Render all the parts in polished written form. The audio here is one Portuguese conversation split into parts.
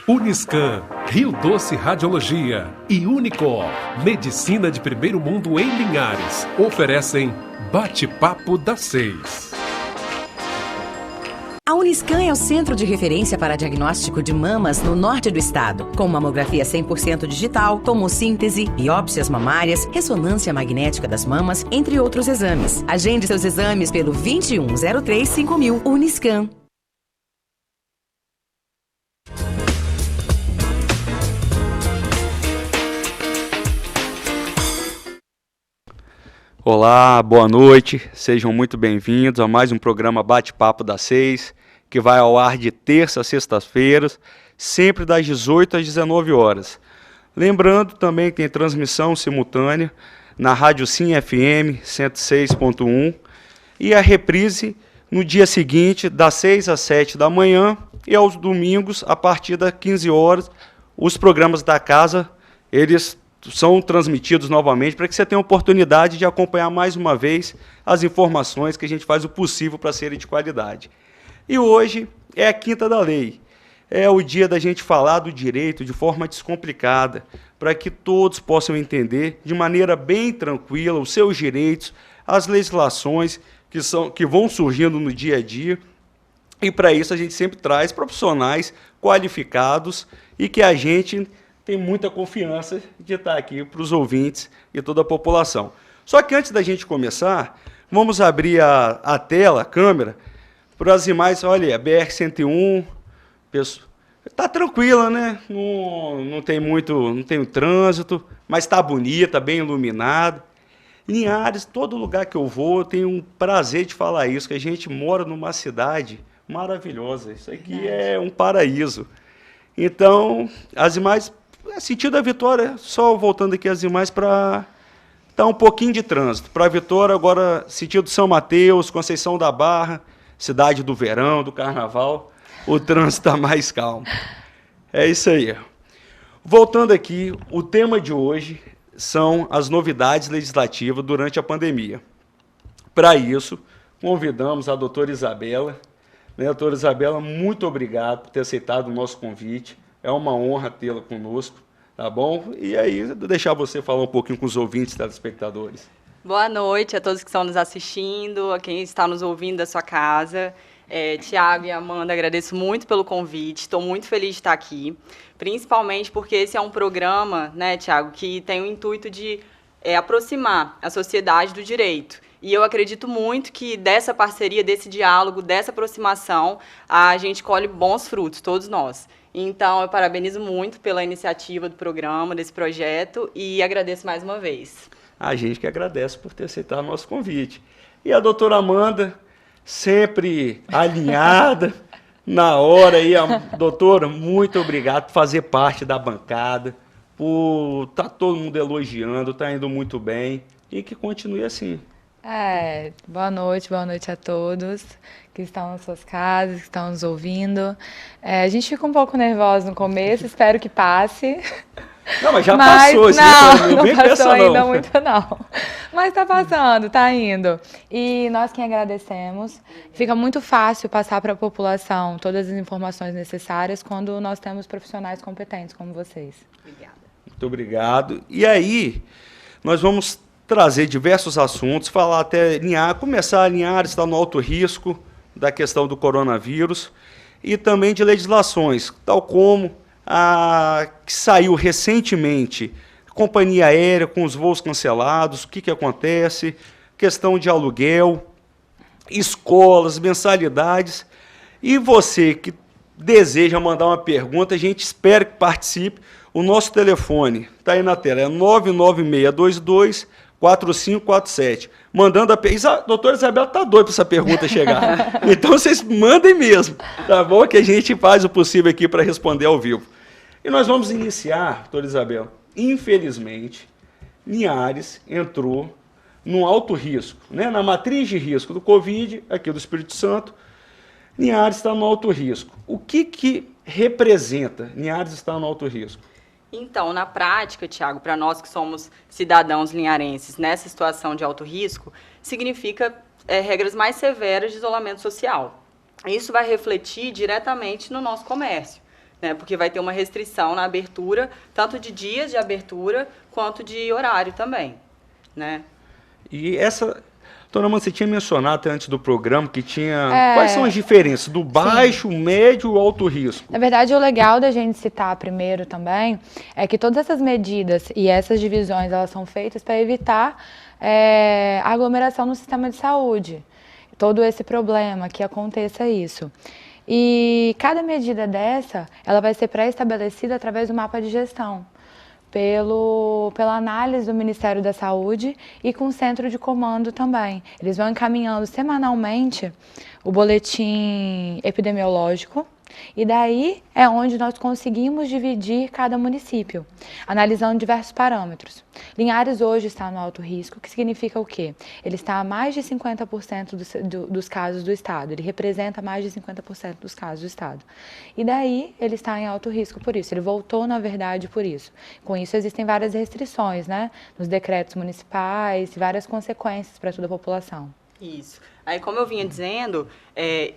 Uniscan, Rio Doce Radiologia e Unicor, Medicina de Primeiro Mundo em Linhares, oferecem Bate-Papo das 6. A Uniscan é o centro de referência para diagnóstico de mamas no norte do estado, com mamografia 100% digital, tomossíntese, biópsias mamárias, ressonância magnética das mamas, entre outros exames. Agende seus exames pelo 2103-5000 Uniscan. Olá, boa noite, sejam muito bem-vindos a mais um programa Bate-Papo das 6, que vai ao ar de terça a sextas-feiras, sempre das 18 às 19 horas. Lembrando também que tem transmissão simultânea na Rádio Sim FM 106.1 e a reprise no dia seguinte, das 6 às 7 da manhã e aos domingos, a partir das 15 horas, os programas da casa, eles são transmitidos novamente para que você tenha a oportunidade de acompanhar mais uma vez as informações que a gente faz o possível para serem de qualidade. E hoje é a quinta da lei. É o dia da gente falar do direito de forma descomplicada, para que todos possam entender de maneira bem tranquila os seus direitos, as legislações que vão surgindo no dia a dia. E para isso a gente sempre traz profissionais qualificados e que a gente tem muita confiança de estar aqui para os ouvintes e toda a população. Só que antes da gente começar, vamos abrir a tela, a câmera, para as imagens. Olha, a BR-101, está tranquila, né? Não tem trânsito, mas está bonita, bem iluminada. Linhares, todo lugar que eu vou, eu tenho um prazer de falar isso, que a gente mora numa cidade maravilhosa. Isso aqui é um paraíso. Então, as imagens, sentido da Vitória, só voltando aqui as imagens para dar um pouquinho de trânsito. Para a Vitória, agora, sentido São Mateus, Conceição da Barra, cidade do verão, do carnaval, o trânsito está mais calmo. É isso aí. Voltando aqui, o tema de hoje são as novidades legislativas durante a pandemia. Para isso, convidamos a doutora Isabela. Doutora Isabela, muito obrigado por ter aceitado o nosso convite. É uma honra tê-la conosco, tá bom? E aí, deixar você falar um pouquinho com os ouvintes, telespectadores. Boa noite a todos que estão nos assistindo, a quem está nos ouvindo da sua casa. Tiago e Amanda, agradeço muito pelo convite, estou muito feliz de estar aqui, principalmente porque esse é um programa, né, Tiago, que tem o intuito de aproximar a sociedade do direito. E eu acredito muito que dessa parceria, desse diálogo, dessa aproximação, a gente colhe bons frutos, todos nós. Então, eu parabenizo muito pela iniciativa do programa, desse projeto, e agradeço mais uma vez. A gente que agradece por ter aceitado o nosso convite. E a doutora Amanda, sempre alinhada, na hora. E a doutora, muito obrigado por fazer parte da bancada, por estar todo mundo elogiando, está indo muito bem, e que continue assim. Boa noite a todos que estão nas suas casas, que estão nos ouvindo. A gente fica um pouco nervosa no começo, espero que passe. Não, mas já passou. Não passou ainda muito, não. Mas está passando, está indo. E nós quem agradecemos. Fica muito fácil passar para a população todas as informações necessárias quando nós temos profissionais competentes como vocês. Obrigada. Muito obrigado. E aí, nós vamos trazer diversos assuntos, falar até começar a Linhares, está no alto risco da questão do coronavírus, e também de legislações, tal como a que saiu recentemente, companhia aérea com os voos cancelados, o que acontece, questão de aluguel, escolas, mensalidades. E você que deseja mandar uma pergunta, a gente espera que participe. O nosso telefone está aí na tela, é 99622-4547. Mandando a pergunta. Doutora Isabela está doida para essa pergunta chegar. Então, vocês mandem mesmo, tá bom? Que a gente faz o possível aqui para responder ao vivo. E nós vamos iniciar, doutora Isabela. Infelizmente, Linhares entrou num alto risco, né? Na matriz de risco do Covid, aqui do Espírito Santo, Linhares está no alto risco. O que representa Linhares estar no alto risco? Então, na prática, Tiago, para nós que somos cidadãos linharenses nessa situação de alto risco, significa regras mais severas de isolamento social. Isso vai refletir diretamente no nosso comércio. né? Porque vai ter uma restrição na abertura, tanto de dias de abertura, quanto de horário também, né? E essa... Dona Amanda, você tinha mencionado até antes do programa que tinha... Quais são as diferenças do baixo, médio e alto risco? Na verdade, o legal da gente citar primeiro também é que todas essas medidas e essas divisões, elas são feitas para evitar aglomeração no sistema de saúde. Todo esse problema, que aconteça isso. E cada medida dessa, ela vai ser pré-estabelecida através do mapa de gestão. Pela análise do Ministério da Saúde e com o centro de comando também. Eles vão encaminhando semanalmente o boletim epidemiológico e daí é onde nós conseguimos dividir cada município, analisando diversos parâmetros. Linhares hoje está no alto risco, que significa o quê? Ele está a mais de 50% dos casos do estado, ele representa mais de 50% dos casos do estado. E daí ele está em alto risco por isso, ele voltou na verdade por isso. Com isso existem várias restrições, né, nos decretos municipais, várias consequências para toda a população. Isso. Aí, como eu vinha dizendo,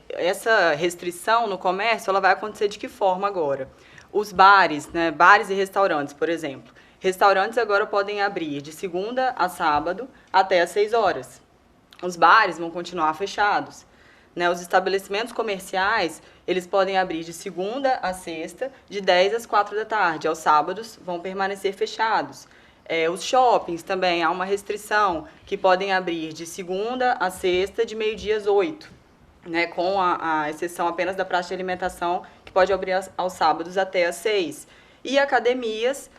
essa restrição no comércio, ela vai acontecer de que forma agora? Os bares, né, bares e restaurantes, por exemplo. Restaurantes agora podem abrir de segunda a sábado até às 6 horas. Os bares vão continuar fechados, né? Os estabelecimentos comerciais, eles podem abrir de segunda a sexta, de 10 às 4 da tarde. Aos sábados, vão permanecer fechados. Os shoppings também, há uma restrição, que podem abrir de segunda a sexta, de meio-dia às 8, né, com a exceção apenas da praça de alimentação, que pode abrir aos sábados até às 6. E academias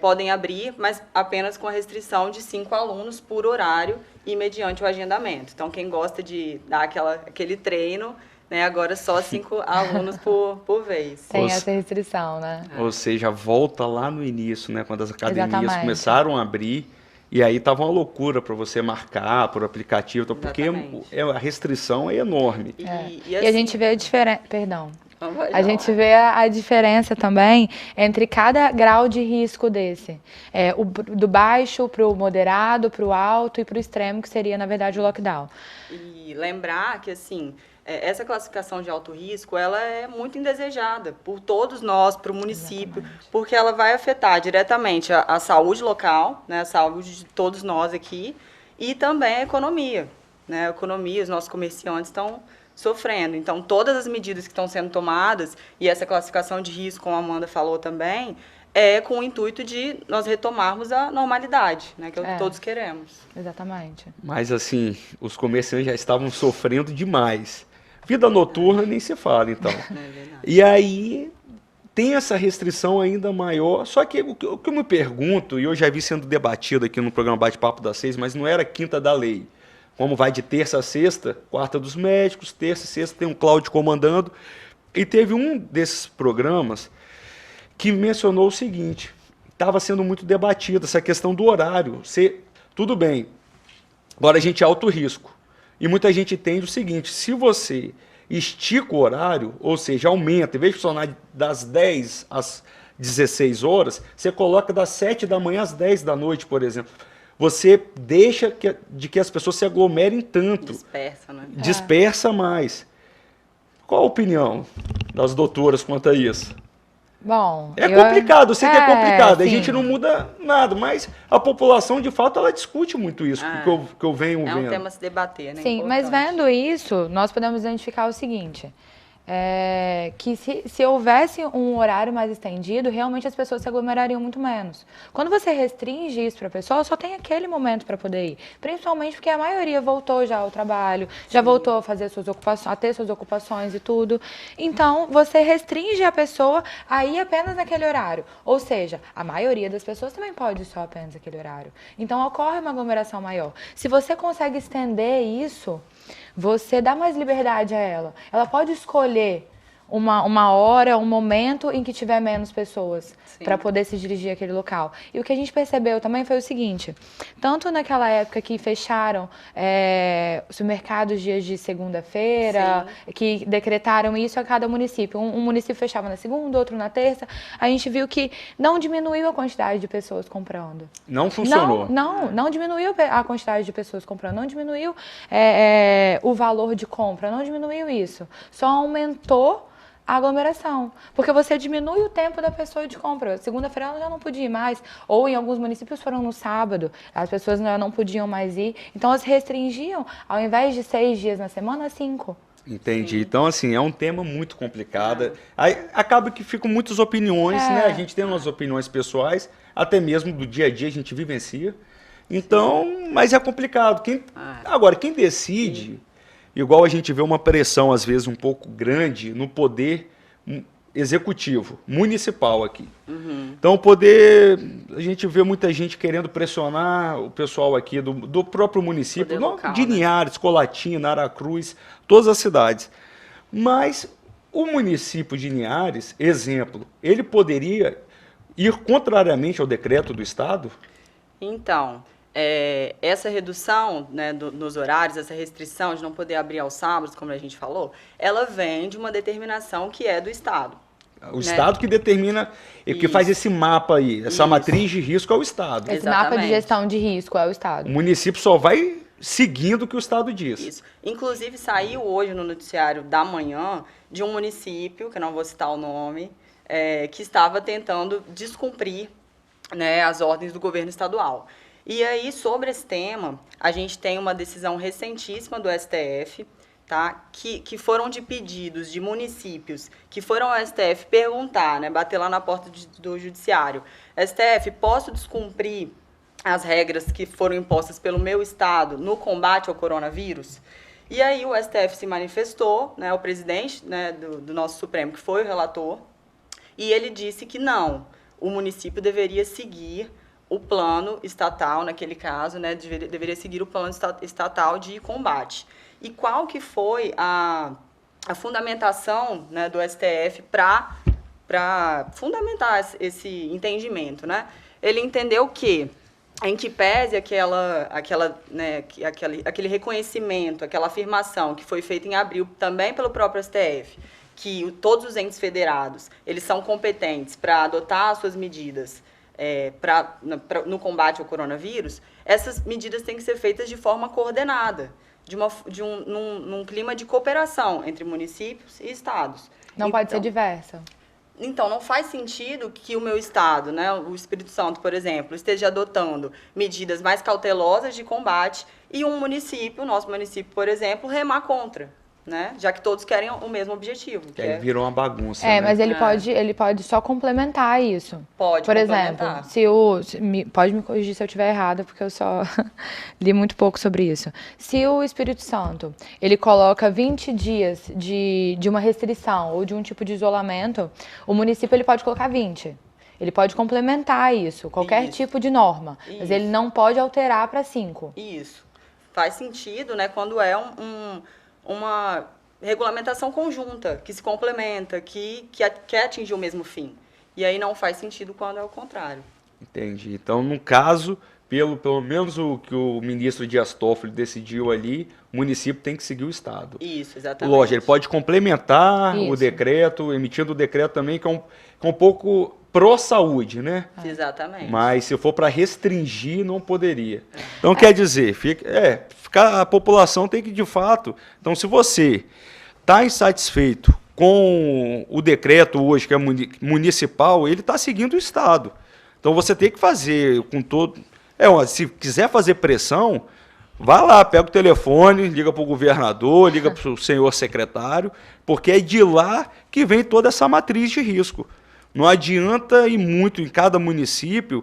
podem abrir, mas apenas com a restrição de 5 alunos por horário e mediante o agendamento. Então, quem gosta de dar aquele treino, né, agora só 5 alunos por vez. Tem essa restrição, né? Ou seja, volta lá no início, né, quando as academias Exatamente. começaram a abrir, e aí estava uma loucura para você marcar por aplicativo, porque a restrição é enorme. E a gente vê a diferença... Perdão. A gente vê a diferença também entre cada grau de risco desse. Do baixo para o moderado, para o alto e para o extremo, que seria, na verdade, o lockdown. E lembrar que, assim, essa classificação de alto risco, ela é muito indesejada por todos nós, para o município, porque ela vai afetar diretamente a saúde local, né, a saúde de todos nós aqui, e também a economia, né? A economia, os nossos comerciantes estão sofrendo. Então, todas as medidas que estão sendo tomadas, e essa classificação de risco, como a Amanda falou também, é com o intuito de nós retomarmos a normalidade, né, que é o que todos queremos. Exatamente. Mas, assim, os comerciantes já estavam sofrendo demais. Vida noturna nem se fala, então. E aí tem essa restrição ainda maior. Só que o que eu me pergunto, e eu já vi sendo debatido aqui no programa Bate-Papo das 6, mas não era quinta da lei. Como vai de terça a sexta, quarta dos médicos, terça e sexta tem um Cláudio comandando. E teve um desses programas que mencionou o seguinte, estava sendo muito debatido essa questão do horário. Tudo bem, agora a gente é alto risco. E muita gente entende o seguinte, se você estica o horário, ou seja, aumenta, em vez de funcionar das 10 às 16 horas, você coloca das 7 da manhã às 10 da noite, por exemplo. Você deixa que as pessoas se aglomerem tanto. Dispersa, né? Dispersa mais. Qual a opinião das doutoras quanto a isso? Bom, complicado, eu sei que é complicado, a sim. gente não muda nada, mas a população, de fato, ela discute muito isso, que eu venho vendo. É um tema a se debater, né? Sim, importante. mas vendo isso, nós podemos identificar o seguinte, que se houvesse um horário mais estendido, realmente as pessoas se aglomerariam muito menos. Quando você restringe isso para a pessoa, só tem aquele momento para poder ir. Principalmente porque a maioria voltou já ao trabalho, já voltou a fazer suas ocupações, a ter suas ocupações e tudo. Então, você restringe a pessoa a ir apenas naquele horário. Ou seja, a maioria das pessoas também pode ir só apenas naquele horário. Então, ocorre uma aglomeração maior. Se você consegue estender isso, você dá mais liberdade a ela. Ela pode escolher uma hora, um momento em que tiver menos pessoas para poder se dirigir àquele local. E o que a gente percebeu também foi o seguinte, tanto naquela época que fecharam supermercados dias de segunda-feira, que decretaram isso a cada município. Um município fechava na segunda, outro na terça. A gente viu que não diminuiu a quantidade de pessoas comprando. Não funcionou. Não diminuiu a quantidade de pessoas comprando, não diminuiu o valor de compra, não diminuiu isso. Só aumentou a aglomeração. Porque você diminui o tempo da pessoa de compra. Segunda-feira ela já não podia ir mais. Ou em alguns municípios foram no sábado. As pessoas não podiam mais ir. Então elas restringiam, ao invés de 6 dias na semana, 5. Entendi. Sim. Então, assim, é um tema muito complicado. Aí acaba que ficam muitas opiniões, né? A gente tem umas opiniões pessoais, até mesmo do dia a dia a gente vivencia. Então, mas é complicado. Agora, quem decide, igual a gente vê uma pressão, às vezes, um pouco grande no poder executivo, municipal aqui. Então, o poder, a gente vê muita gente querendo pressionar o pessoal aqui do próprio município, local, de Linhares, Colatina, Aracruz, todas as cidades. Mas o município de Linhares, exemplo, ele poderia ir contrariamente ao decreto do Estado? Então, essa redução, né, nos horários, essa restrição de não poder abrir aos sábados, como a gente falou, ela vem de uma determinação que é do Estado. O Estado que determina, que faz esse mapa aí, essa matriz de risco é o Estado. Esse mapa de gestão de risco é o Estado. O município só vai seguindo o que o Estado diz. Isso. Inclusive, saiu hoje no noticiário da manhã de um município, que eu não vou citar o nome, que estava tentando descumprir, né, as ordens do governo estadual. E aí, sobre esse tema, a gente tem uma decisão recentíssima do STF, tá? Que foram de pedidos de municípios que foram ao STF perguntar, né, bater lá na porta do judiciário. STF, posso descumprir as regras que foram impostas pelo meu estado no combate ao coronavírus? E aí o STF se manifestou, né, o presidente, né, do nosso Supremo, que foi o relator, e ele disse que não, o município deveria seguir o plano estatal, naquele caso, né, deveria seguir o plano estatal de combate. E qual que foi a fundamentação, né, do STF para fundamentar esse entendimento, né? Ele entendeu que, em que pese aquele reconhecimento, aquela afirmação que foi feita em abril também pelo próprio STF, que todos os entes federados eles são competentes para adotar as suas medidas no combate ao coronavírus, essas medidas têm que ser feitas de forma coordenada, num clima de cooperação entre municípios e estados. Não pode ser diversa. Então, não faz sentido que o meu estado, né, o Espírito Santo, por exemplo, esteja adotando medidas mais cautelosas de combate e um município, o nosso município, por exemplo, remar contra, né? Já que todos querem o mesmo objetivo. Que aí virou uma bagunça, né? Mas ele pode só complementar isso. Pode Por complementar. exemplo, pode me corrigir se eu estiver errada, porque eu só li muito pouco sobre isso. Se o Espírito Santo, ele coloca 20 dias de uma restrição ou de um tipo de isolamento, o município ele pode colocar 20. Ele pode complementar isso, qualquer tipo de norma, mas ele não pode alterar para 5. Isso. Faz sentido, né, quando é uma regulamentação conjunta, que se complementa, que quer atingir o mesmo fim. E aí não faz sentido quando é o contrário. Entendi. Então, no caso, pelo menos o que o ministro Dias Toffoli decidiu ali, o município tem que seguir o Estado. Isso, exatamente. Lógico, ele pode complementar o decreto, emitindo o decreto também, que é um pouco pró-saúde, né? Exatamente. Mas se for para restringir, não poderia. Então, quer dizer, a população tem que, de fato... Então, se você está insatisfeito com o decreto hoje, que é municipal, ele está seguindo o Estado. Então, você tem que fazer com todo... se quiser fazer pressão, vá lá, pega o telefone, liga para o governador, liga para o senhor secretário, porque é de lá que vem toda essa matriz de risco. Não adianta ir muito em cada município,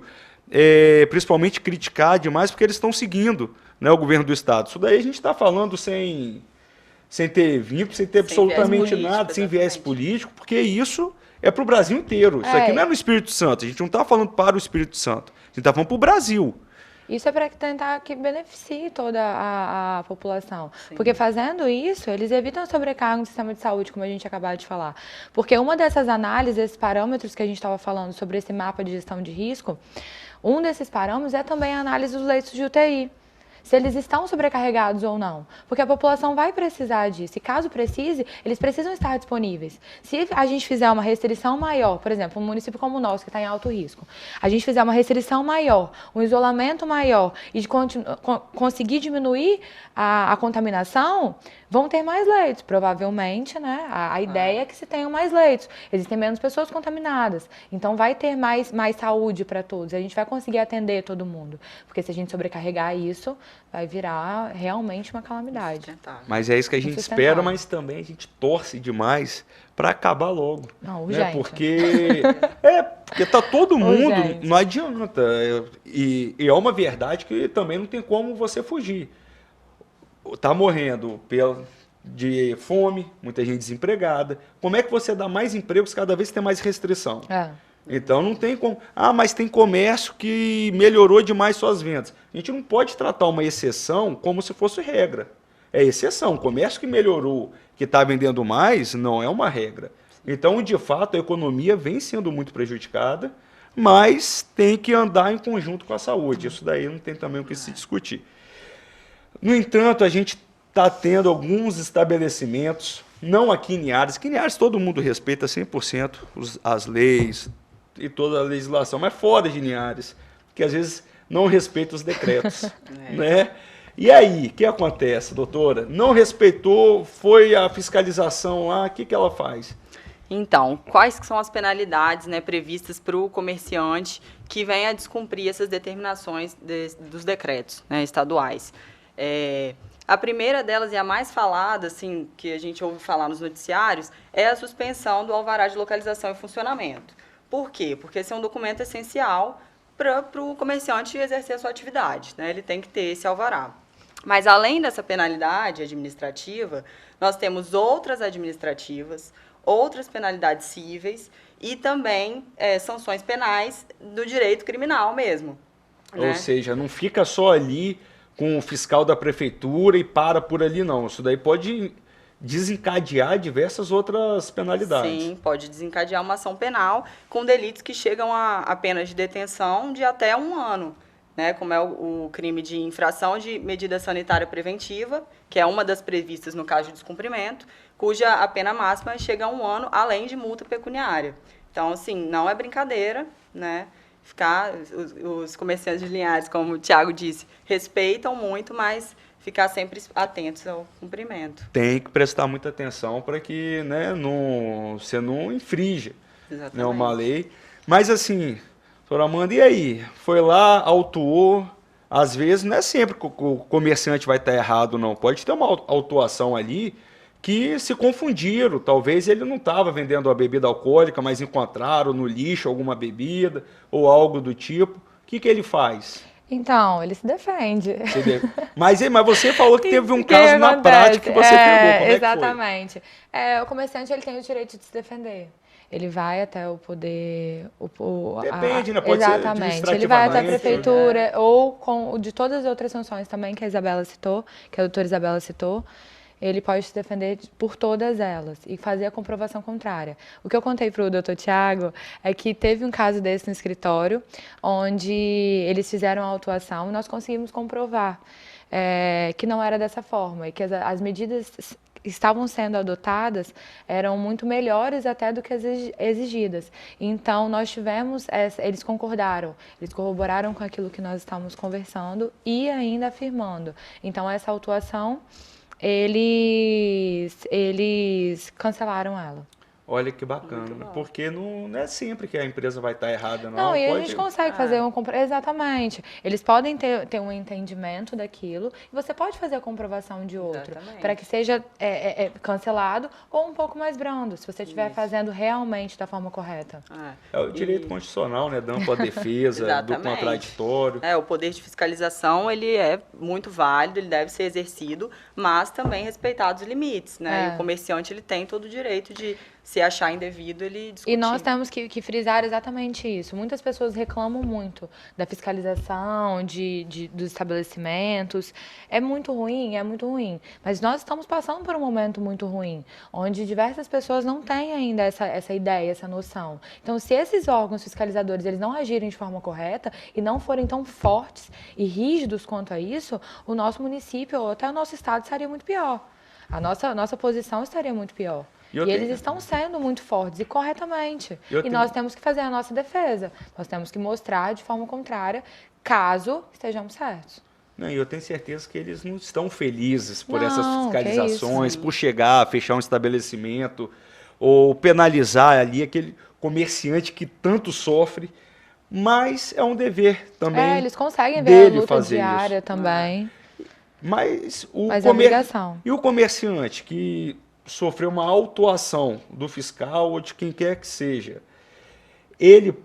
principalmente criticar demais, porque eles estão seguindo, né, o governo do Estado. Isso daí a gente está falando sem ter vínculo, sem ter absolutamente nada, sem viés político, porque isso é para o Brasil inteiro. Isso aqui não é no Espírito Santo, a gente não está falando para o Espírito Santo, a gente está falando para o Brasil. Isso é para tentar que beneficie toda a população. Sim. Porque fazendo isso, eles evitam a sobrecarga no sistema de saúde, como a gente acabou de falar. Porque uma dessas análises, esses parâmetros que a gente estava falando sobre esse mapa de gestão de risco, um desses parâmetros é também a análise dos leitos de UTI. se eles estão sobrecarregados ou não. Porque a população vai precisar disso. E caso precise, eles precisam estar disponíveis. Se a gente fizer uma restrição maior, por exemplo, um município como o nosso, que está em alto risco, a gente fizer uma restrição maior, um isolamento maior e de conseguir diminuir a contaminação, vão ter mais leitos, provavelmente, né? A ideia é que se tenham mais leitos. Existem menos pessoas contaminadas. Então, vai ter mais saúde para todos. A gente vai conseguir atender todo mundo. Porque se a gente sobrecarregar isso, vai virar realmente uma calamidade. Mas é isso que a gente espera, mas também a gente torce demais para acabar logo. Não, urgente. Né? Porque tá todo mundo, urgente. Não adianta. E é uma verdade que também não tem como você fugir. Tá morrendo de fome, muita gente desempregada. Como é que você dá mais empregos cada vez que tem mais restrição? Então não tem como. Mas tem comércio que melhorou demais suas vendas. A gente não pode tratar uma exceção como se fosse regra. É exceção. O comércio que melhorou, que está vendendo mais, não é uma regra. Então, de fato, a economia vem sendo muito prejudicada, mas tem que andar em conjunto com a saúde. Isso daí não tem também o que se discutir. No entanto, a gente está tendo alguns estabelecimentos, não aqui em Linhares. Aqui em Linhares todo mundo respeita 100% as leis e toda a legislação, mas fora de Linhares, que às vezes não respeita os decretos. Né? E aí, o que acontece, doutora? Não respeitou, foi a fiscalização lá, o que ela faz? Então, quais que são as penalidades, né, previstas para o comerciante que venha a descumprir essas determinações dos decretos, né, estaduais? A primeira delas e a mais falada, assim, que a gente ouve falar nos noticiários, é a suspensão do alvará de localização e funcionamento. Por quê? Porque esse é um documento essencial para o comerciante exercer a sua atividade, né? Ele tem que ter esse alvará. Mas, além dessa penalidade administrativa, nós temos outras administrativas, outras penalidades cíveis e também sanções penais do direito criminal mesmo. Né? Ou seja, não fica só ali com o fiscal da prefeitura e para por ali, não. Isso daí pode desencadear diversas outras penalidades. Sim, pode desencadear uma ação penal com delitos que chegam a penas de detenção de até 1 ano, né? Como é o crime de infração de medida sanitária preventiva, que é uma das previstas no caso de descumprimento, cuja a pena máxima chega a 1 ano, além de multa pecuniária. Então, assim, não é brincadeira, né? Os comerciantes de Linhares, como o Thiago disse, respeitam muito, mas ficar sempre atentos ao cumprimento. Tem que prestar muita atenção para que, né, você não infrinja, né, uma lei. Mas assim, doutora Amanda, e aí? Foi lá, autuou, às vezes não é sempre que o comerciante vai estar errado, não. Pode ter uma autuação ali que se confundiram. Talvez ele não estava vendendo a bebida alcoólica, mas encontraram no lixo alguma bebida ou algo do tipo. O que ele faz? Então, ele se defende. Mas você falou que teve um caso na prática que você pegou. Como exatamente. O comerciante ele tem o direito de se defender. Ele vai até o poder... Depende, né? Pode exatamente. ser Ele vai até a prefeitura ou de todas as outras sanções também que a Isabela citou, que a doutora Isabela citou. Ele pode se defender por todas elas e fazer a comprovação contrária. O que eu contei para o doutor Thiago é que teve um caso desse no escritório, onde eles fizeram a autuação e nós conseguimos comprovar que não era dessa forma e que as medidas estavam sendo adotadas eram muito melhores até do que as exigidas. Então, nós tivemos, eles concordaram, eles corroboraram com aquilo que nós estávamos conversando e ainda afirmando. Então, essa autuação... Eles cancelaram ela. Olha que bacana, porque não é sempre que a empresa vai estar errada, não. Não, e a gente consegue fazer exatamente. Eles podem ter um entendimento daquilo e você pode fazer a comprovação de outro, para que seja cancelado ou um pouco mais brando, se você estiver fazendo realmente da forma correta. É o direito constitucional, né, dando a defesa do contraditório. O poder de fiscalização, ele é muito válido, ele deve ser exercido, mas também respeitados os limites, né? E o comerciante, ele tem todo o direito de se achar indevido, ele discutir. E nós temos que frisar exatamente isso. Muitas pessoas reclamam muito da fiscalização, dos estabelecimentos. É muito ruim. Mas nós estamos passando por um momento muito ruim, onde diversas pessoas não têm ainda essa ideia, essa noção. Então, se esses órgãos fiscalizadores eles não agirem de forma correta e não forem tão fortes e rígidos quanto a isso, o nosso município ou até o nosso estado estaria muito pior. A nossa posição estaria muito pior. E eles estão sendo muito fortes e corretamente. Nós temos que fazer a nossa defesa. Nós temos que mostrar de forma contrária, caso estejamos certos. Não, eu tenho certeza que eles não estão felizes por essas fiscalizações, por chegar, fechar um estabelecimento ou penalizar ali aquele comerciante que tanto sofre. Mas é um dever também. Eles conseguem ver a luta diária isso. Também. Mas é obrigação. E o comerciante que sofreu uma autuação do fiscal ou de quem quer que seja, ele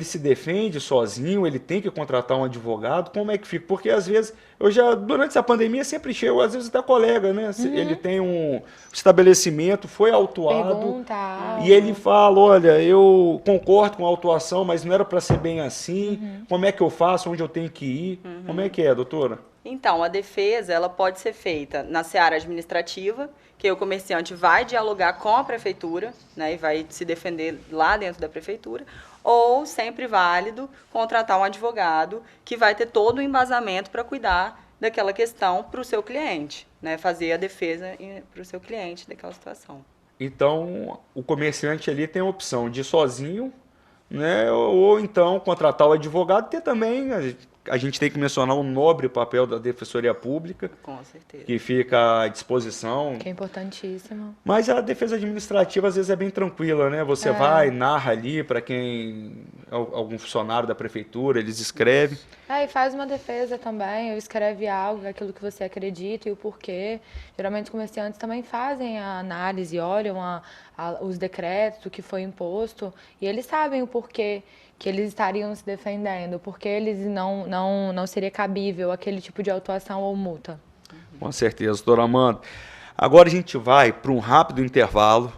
se defende sozinho, ele tem que contratar um advogado, como é que fica? Porque às vezes, durante essa pandemia sempre chego, às vezes até colega, né? Ele tem um estabelecimento, foi autuado, e ele fala, olha, eu concordo com a autuação, mas não era para ser bem assim, como é que eu faço, onde eu tenho que ir, como é que é, doutora? Então, a defesa ela pode ser feita na seara administrativa, que o comerciante vai dialogar com a prefeitura, né, e vai se defender lá dentro da prefeitura, ou, sempre válido, contratar um advogado que vai ter todo o embasamento para cuidar daquela questão para o seu cliente, né, fazer a defesa para o seu cliente daquela situação. Então, o comerciante ali tem a opção de ir sozinho, né, ou então contratar o advogado, ter também... A gente tem que mencionar o nobre papel da Defensoria Pública, com certeza, que fica à disposição. Que é importantíssimo. Mas a defesa administrativa, às vezes, é bem tranquila, né? Você vai, narra ali para quem... algum funcionário da prefeitura, eles escrevem. E faz uma defesa também, ou escreve algo, aquilo que você acredita e o porquê. Geralmente os comerciantes também fazem a análise, olham os decretos, o que foi imposto, e eles sabem o porquê que eles estariam se defendendo, porque eles não seria cabível aquele tipo de autuação ou multa. Com certeza, doutora Amanda. Agora a gente vai para um rápido intervalo.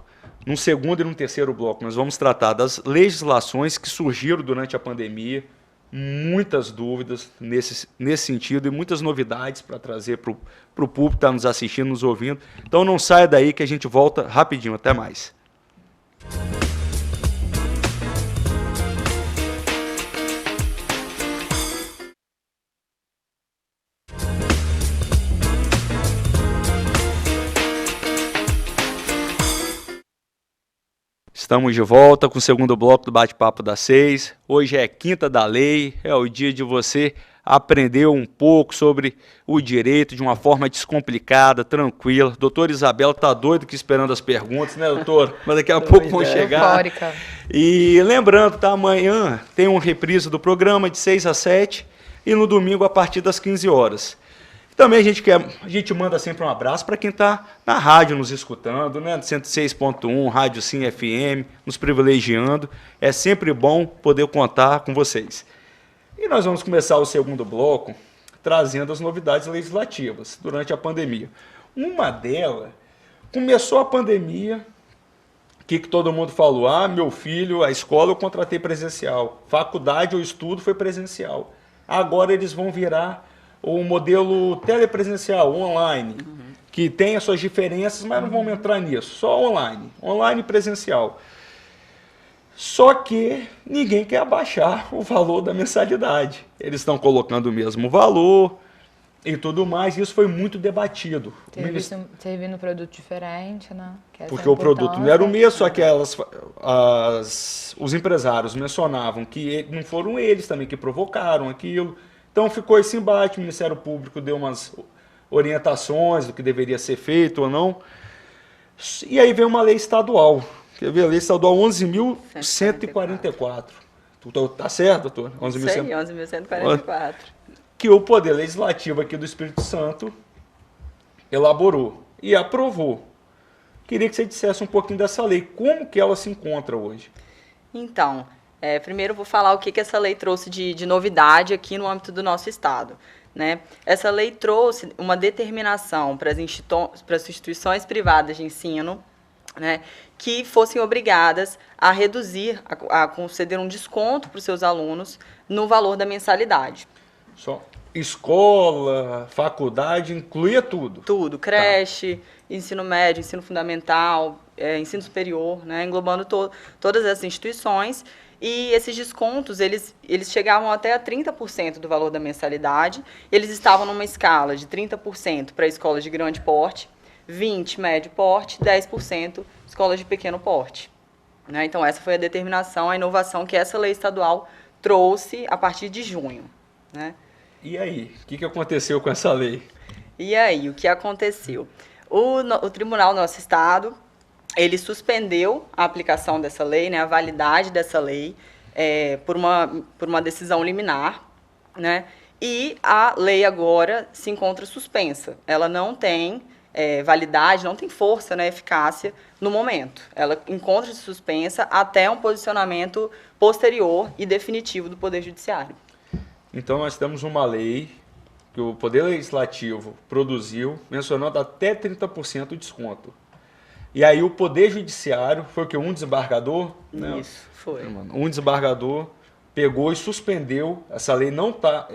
No segundo e no terceiro bloco, nós vamos tratar das legislações que surgiram durante a pandemia, muitas dúvidas nesse sentido e muitas novidades para trazer para o público que está nos assistindo, nos ouvindo. Então não saia daí que a gente volta rapidinho. Até mais. Estamos de volta com o segundo bloco do Bate-Papo das 6. Hoje é Quinta da Lei, é o dia de você aprender um pouco sobre o direito de uma forma descomplicada, tranquila. Doutora Isabela está doida aqui esperando as perguntas, né, doutor? Mas daqui a pouco vão chegar. Eufórica. E lembrando, tá, amanhã tem uma reprise do programa de 6 às 7 e no domingo a partir das 15 horas. Também a gente manda sempre um abraço para quem está na rádio nos escutando, né? 106.1, Rádio Sim FM, nos privilegiando. É sempre bom poder contar com vocês. E nós vamos começar o segundo bloco trazendo as novidades legislativas durante a pandemia. Uma delas, começou a pandemia, o que todo mundo falou? Meu filho, a escola eu contratei presencial, faculdade ou estudo foi presencial. Agora eles vão virar o modelo telepresencial, online, que tem as suas diferenças, mas não vamos entrar nisso, só online e presencial. Só que ninguém quer abaixar o valor da mensalidade. Eles estão colocando o mesmo valor e tudo mais, e isso foi muito debatido. Servindo um produto diferente, né? Porque o produto não era o mesmo, só que os empresários mencionavam que não foram eles também que provocaram aquilo. Então ficou esse embate, o Ministério Público deu umas orientações do que deveria ser feito ou não. E aí veio uma lei estadual, quer ver? A lei estadual 11.144. Tá certo, doutor? 11.144. Que o Poder Legislativo aqui do Espírito Santo elaborou e aprovou. Queria que você dissesse um pouquinho dessa lei, como que ela se encontra hoje. Então, primeiro eu vou falar o que essa lei trouxe de novidade aqui no âmbito do nosso estado, né? Essa lei trouxe uma determinação para as instituições privadas de ensino né, que fossem obrigadas a reduzir, a conceder um desconto para os seus alunos no valor da mensalidade. Só escola, faculdade, incluía tudo? Tudo, creche, ensino médio, ensino fundamental, ensino superior, né, englobando todas essas instituições. E esses descontos, eles chegavam até a 30% do valor da mensalidade. Eles estavam numa escala de 30% para escolas de grande porte, 20% médio porte, 10% escolas de pequeno porte. Né? Então, essa foi a determinação, a inovação que essa lei estadual trouxe a partir de junho. Né? E aí, o que aconteceu com essa lei? E aí, o que aconteceu? O tribunal do nosso estado, ele suspendeu a aplicação dessa lei, né, a validade dessa lei, por uma decisão liminar, né, e a lei agora se encontra suspensa. Ela não tem validade, não tem força, né, eficácia no momento. Ela encontra-se suspensa até um posicionamento posterior e definitivo do Poder Judiciário. Então, nós temos uma lei que o Poder Legislativo produziu, mencionando até 30% de desconto. E aí o Poder Judiciário, foi o que? Um desembargador? Isso, foi. Um desembargador pegou e suspendeu. Essa lei não está...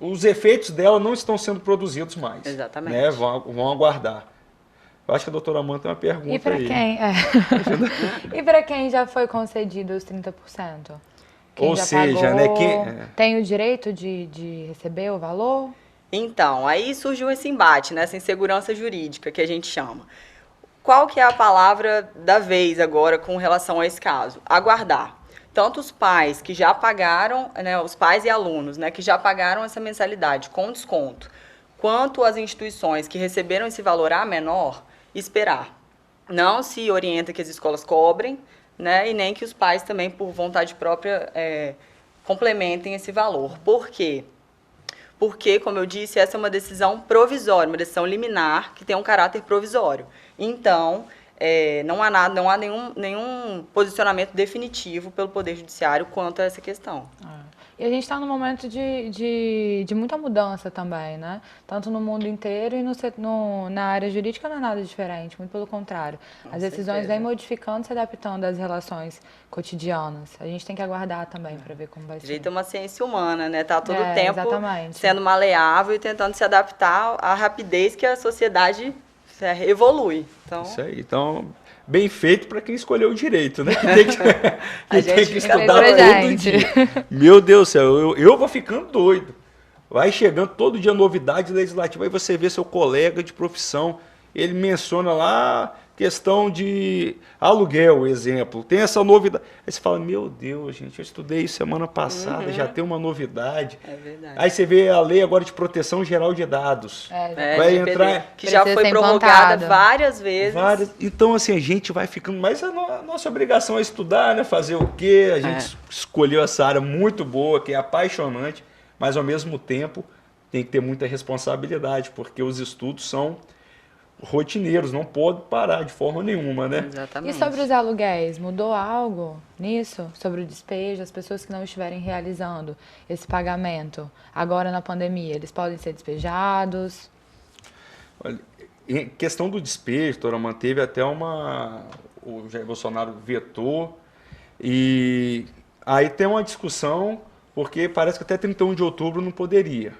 os efeitos dela não estão sendo produzidos mais. Exatamente. Né? Vão aguardar. Eu acho que a doutora Amanda tem uma pergunta aí. E para quem? E para quem já foi concedido os 30%? Quem Ou já seja, pagou, né, tem o direito de receber o valor? Então, aí surgiu esse embate, né, essa insegurança jurídica que a gente chama. Qual que é a palavra da vez agora com relação a esse caso? Aguardar. Tanto os pais que já pagaram, né, os pais e alunos, né, que já pagaram essa mensalidade com desconto, quanto as instituições que receberam esse valor a menor, esperar. Não se orienta que as escolas cobrem, né, e nem que os pais também, por vontade própria, complementem esse valor. Por quê? Porque, como eu disse, essa é uma decisão provisória, uma decisão liminar que tem um caráter provisório. Então, não há nenhum posicionamento definitivo pelo Poder Judiciário quanto a essa questão. E a gente está num momento de muita mudança também, né? Tanto no mundo inteiro e na área jurídica não é nada diferente, muito pelo contrário. As decisões vêm modificando, se adaptando às relações cotidianas. A gente tem que aguardar também para ver como vai ser. O direito é uma ciência humana, né? Está todo o tempo exatamente. sendo maleável e tentando se adaptar à rapidez que a sociedade evolui. Então, isso aí. Então, bem feito para quem escolheu o direito, né? Que tem que estudar todo dia. Meu Deus do céu, eu vou ficando doido. Vai chegando todo dia novidade legislativa, aí você vê seu colega de profissão, ele menciona lá questão de aluguel, exemplo. Tem essa novidade. Aí você fala, meu Deus, gente, eu estudei isso semana passada, já tem uma novidade. É verdade. Aí você vê a lei agora de proteção geral de dados. Vai entrar... Que já foi prorrogada várias vezes. Então, assim, a gente vai ficando... Mas a nossa obrigação é estudar, né? Fazer o quê? A gente escolheu essa área muito boa, que é apaixonante, mas, ao mesmo tempo, tem que ter muita responsabilidade, porque os estudos são rotineiros, não pode parar de forma nenhuma, né? Exatamente. E sobre os aluguéis, mudou algo nisso? Sobre o despejo, as pessoas que não estiverem realizando esse pagamento agora na pandemia, eles podem ser despejados? Olha, em questão do despejo, doutora, manteve até o Jair Bolsonaro vetou, e aí tem uma discussão, porque parece que até 31 de outubro não poderia.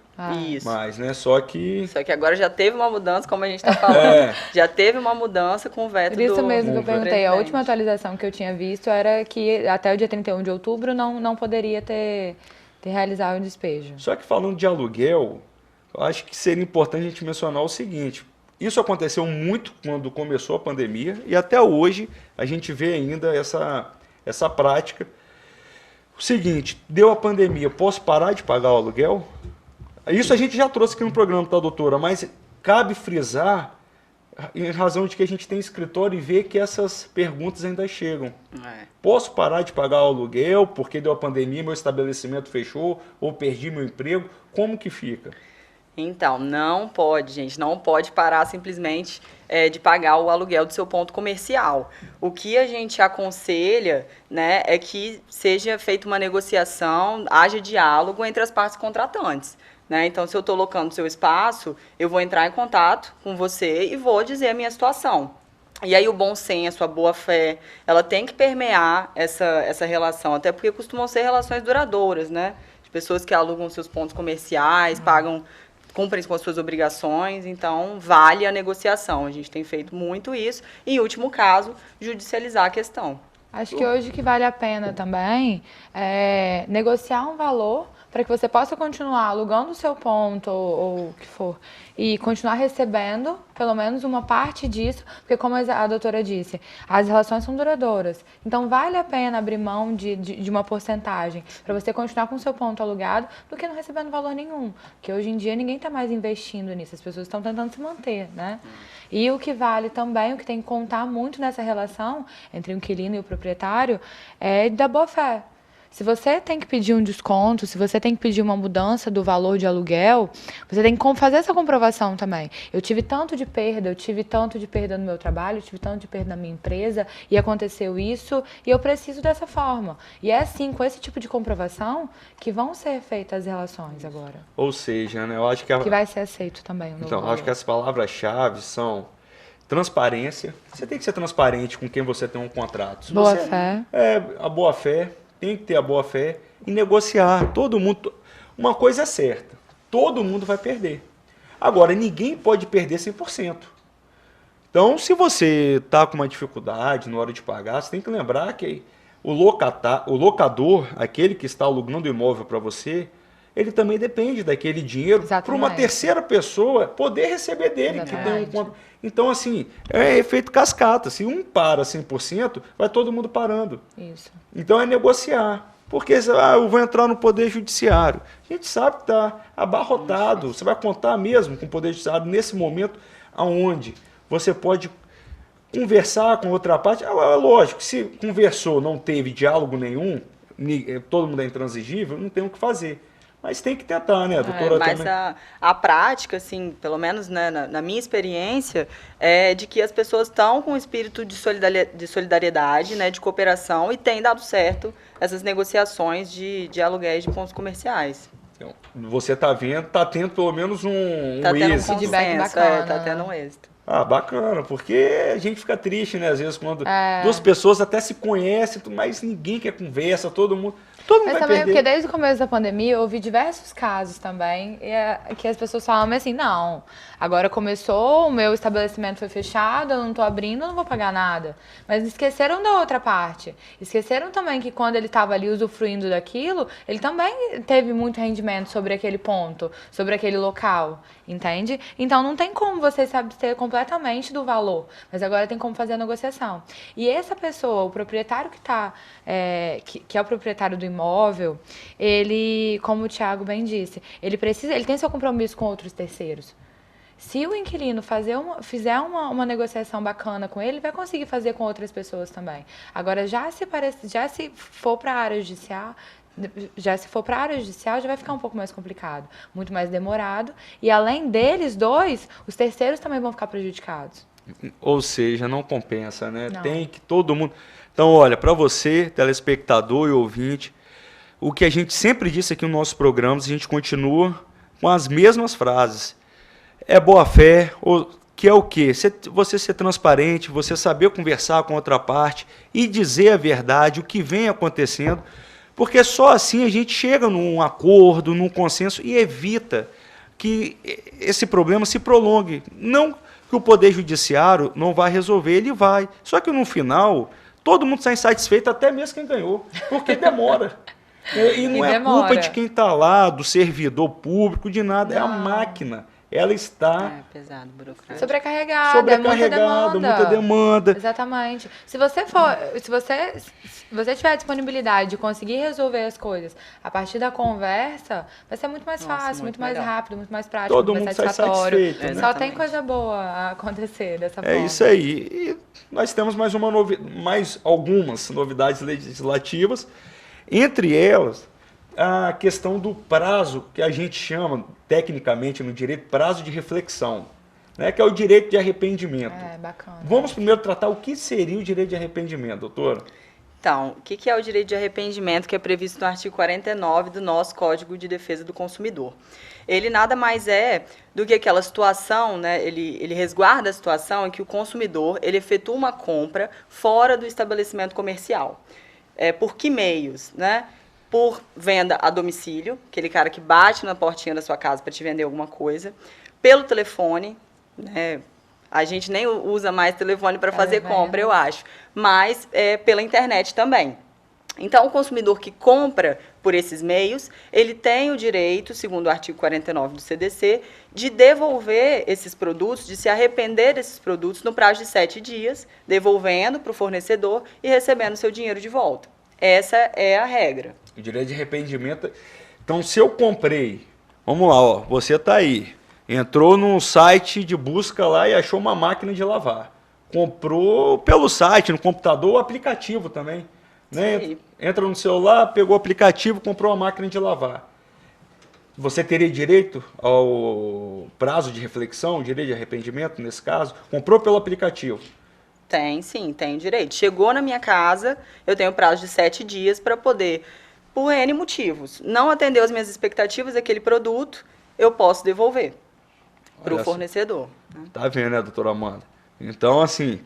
Isso. Mas, né, só que agora já teve uma mudança, como a gente está falando. Já teve uma mudança com o veto do... Por isso mesmo que eu perguntei. A última atualização que eu tinha visto era que até o dia 31 de outubro não poderia ter realizado o despejo. Só que falando de aluguel, eu acho que seria importante a gente mencionar o seguinte. Isso aconteceu muito quando começou a pandemia e até hoje a gente vê ainda essa prática. O seguinte, deu a pandemia, posso parar de pagar o aluguel? Isso a gente já trouxe aqui no programa, tá, doutora? Mas cabe frisar, em razão de que a gente tem escritório e vê que essas perguntas ainda chegam. Posso parar de pagar o aluguel porque deu a pandemia, meu estabelecimento fechou, ou perdi meu emprego? Como que fica? Então, não pode, gente, não pode parar simplesmente de pagar o aluguel do seu ponto comercial. O que a gente aconselha, né, é que seja feita uma negociação, haja diálogo entre as partes contratantes. né? Então, se eu estou locando o seu espaço, eu vou entrar em contato com você e vou dizer a minha situação. E aí o bom senso, a boa-fé, ela tem que permear essa relação, até porque costumam ser relações duradouras, né? De pessoas que alugam seus pontos comerciais, cumprem com as suas obrigações, então vale a negociação. A gente tem feito muito isso. E, em último caso, judicializar a questão. Acho que hoje que vale a pena também é negociar um valor para que você possa continuar alugando o seu ponto ou o que for e continuar recebendo pelo menos uma parte disso, porque como a doutora disse, as relações são duradouras. Então vale a pena abrir mão de uma porcentagem para você continuar com o seu ponto alugado do que não recebendo valor nenhum. Porque hoje em dia ninguém está mais investindo nisso, as pessoas estão tentando se manter, né? E o que vale também, o que tem que contar muito nessa relação entre o inquilino e o proprietário é da boa-fé. Se você tem que pedir um desconto, se você tem que pedir uma mudança do valor de aluguel, você tem que fazer essa comprovação também. Eu tive tanto de perda no meu trabalho, eu tive tanto de perda na minha empresa, e aconteceu isso, e eu preciso dessa forma. E é assim, com esse tipo de comprovação, que vão ser feitas as relações agora. Ou seja, né, eu acho que... Que vai ser aceito também o novo Então, valor. acho que as palavras-chave são transparência. Você tem que ser transparente com quem você tem um contrato. Boa-fé. A boa-fé. Tem que ter a boa-fé e negociar. Todo mundo... Uma coisa é certa, todo mundo vai perder. Agora, ninguém pode perder 100%. Então, se você está com uma dificuldade na hora de pagar, você tem que lembrar que o locador, aquele que está alugando o imóvel para você, ele também depende daquele dinheiro para uma terceira pessoa poder receber dele. Que tem então, assim, é efeito cascata. Se um para 100%, vai todo mundo parando. Isso. Então, é negociar. Porque eu vou entrar no Poder Judiciário. A gente sabe que está abarrotado. Você vai contar mesmo com o Poder Judiciário nesse momento onde você pode conversar com outra parte. É lógico, se conversou, não teve diálogo nenhum, todo mundo é intransigível, não tem o que fazer. Mas tem que tentar, né, doutora? Mas a prática, assim, pelo menos, né, na minha experiência, é de que as pessoas estão com um espírito de solidariedade, né, de cooperação, e tem dado certo essas negociações de aluguéis de pontos comerciais. Então, você está vendo, está tendo pelo menos um êxito. Um feedback bacana. Está tendo um êxito. Ah, bacana, porque a gente fica triste, né, às vezes, quando duas pessoas até se conhecem, mas ninguém quer conversa, todo mundo Mas vai também perder. porque desde o começo da pandemia eu ouvi diversos casos também que as pessoas falam assim, não, agora começou, o meu estabelecimento foi fechado, eu não estou abrindo, eu não vou pagar nada. Mas esqueceram da outra parte. Esqueceram também que quando ele estava ali usufruindo daquilo, ele também teve muito rendimento sobre aquele ponto, sobre aquele local, entende? Então não tem como você se abster completamente do valor, mas agora tem como fazer a negociação. E essa pessoa, o proprietário que é o proprietário do imóvel, ele, como o Thiago bem disse, ele tem seu compromisso com outros terceiros. Se o inquilino fizer uma negociação bacana com ele vai conseguir fazer com outras pessoas também. Agora, já se for para a área judicial, já vai ficar um pouco mais complicado, muito mais demorado. E além deles dois, os terceiros também vão ficar prejudicados. Ou seja, não compensa, né? Não. Tem que todo mundo... Então, olha, para você, telespectador e ouvinte, o que a gente sempre disse aqui nos nossos programas, a gente continua com as mesmas frases. É boa fé, que é o quê? Você ser transparente, você saber conversar com outra parte e dizer a verdade, o que vem acontecendo, porque só assim a gente chega num acordo, num consenso e evita que esse problema se prolongue. Não que o Poder Judiciário não vai resolver, ele vai. Só que no final, todo mundo está insatisfeito, até mesmo quem ganhou, porque demora. E não é culpa de quem está lá, do servidor público, de nada, é a máquina. Ela está pesado, burocrático. Sobrecarregada, muita demanda. Exatamente. Se você tiver disponibilidade de conseguir resolver as coisas a partir da conversa, vai ser muito mais fácil, muito mais rápido, muito mais prático, todo muito mundo mais satisfatório. Sai satisfeito, né? Só tem coisa boa a acontecer dessa forma. É isso aí. E nós temos mais algumas novidades legislativas, entre elas a questão do prazo, que a gente chama, tecnicamente, no direito, prazo de reflexão, né, que é o direito de arrependimento. Bacana. Vamos primeiro tratar o que seria o direito de arrependimento, doutora? Então, o que é o direito de arrependimento que é previsto no artigo 49 do nosso Código de Defesa do Consumidor? Ele nada mais é do que aquela situação, né? Ele resguarda a situação em que o consumidor ele efetua uma compra fora do estabelecimento comercial. Por que meios? Né? Por venda a domicílio, aquele cara que bate na portinha da sua casa para te vender alguma coisa, pelo telefone, né? A gente nem usa mais telefone para fazer compra, eu acho, mas pela internet também. Então, o consumidor que compra por esses meios, ele tem o direito, segundo o artigo 49 do CDC, de devolver esses produtos, de se arrepender desses produtos no prazo de 7 dias, devolvendo para o fornecedor e recebendo seu dinheiro de volta. Essa é a regra. O direito de arrependimento... Então, se eu comprei... Vamos lá, ó, você está aí. Entrou num site de busca lá e achou uma máquina de lavar. Comprou pelo site, no computador, o aplicativo também. Né? Entra no celular, pegou o aplicativo, comprou uma máquina de lavar. Você teria direito ao prazo de reflexão, direito de arrependimento nesse caso? Comprou pelo aplicativo? Tem, sim, tem direito. Chegou na minha casa, eu tenho prazo de 7 dias para poder, por N motivos, não atendeu as minhas expectativas daquele produto, eu posso devolver para o fornecedor. Tá vendo, né, doutora Amanda? Então, assim...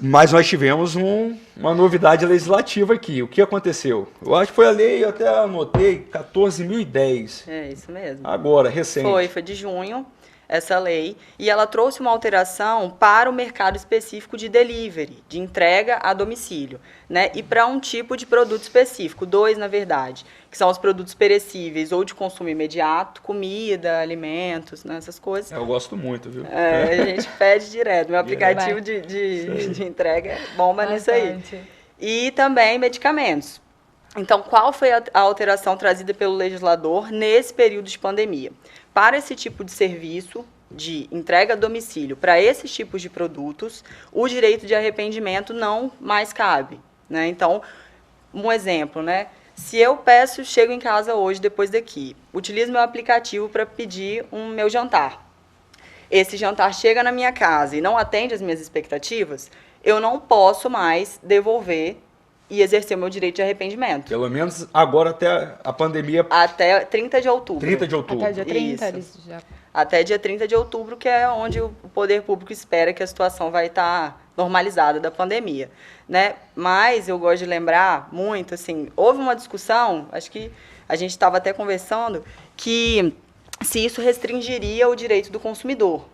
Mas nós tivemos uma novidade legislativa aqui. O que aconteceu? Eu acho que foi a lei, eu até anotei, 14.010. É isso mesmo. Agora, recente. Foi de junho, essa lei, e ela trouxe uma alteração para o mercado específico de delivery, de entrega a domicílio, né? E para um tipo de produto específico, 2, na verdade, que são os produtos perecíveis ou de consumo imediato, comida, alimentos, né? Essas coisas. Eu gosto muito, viu? A gente pede direto. Meu aplicativo de entrega bomba nisso aí. E também medicamentos. Então, qual foi a alteração trazida pelo legislador nesse período de pandemia? Para esse tipo de serviço de entrega a domicílio, para esses tipos de produtos, o direito de arrependimento não mais cabe, né? Então, um exemplo, né? Se eu chego em casa hoje, depois daqui, utilizo meu aplicativo para pedir meu jantar. Esse jantar chega na minha casa e não atende às minhas expectativas, eu não posso mais devolver e exercer o meu direito de arrependimento. Pelo menos agora até a pandemia... Até 30 de outubro. 30 de outubro. Até dia 30 Isso. eles já... Até dia 30 de outubro, que é onde o poder público espera que a situação vai estar normalizada da pandemia, né? Mas eu gosto de lembrar muito, assim, houve uma discussão, acho que a gente estava até conversando, que se isso restringiria o direito do consumidor,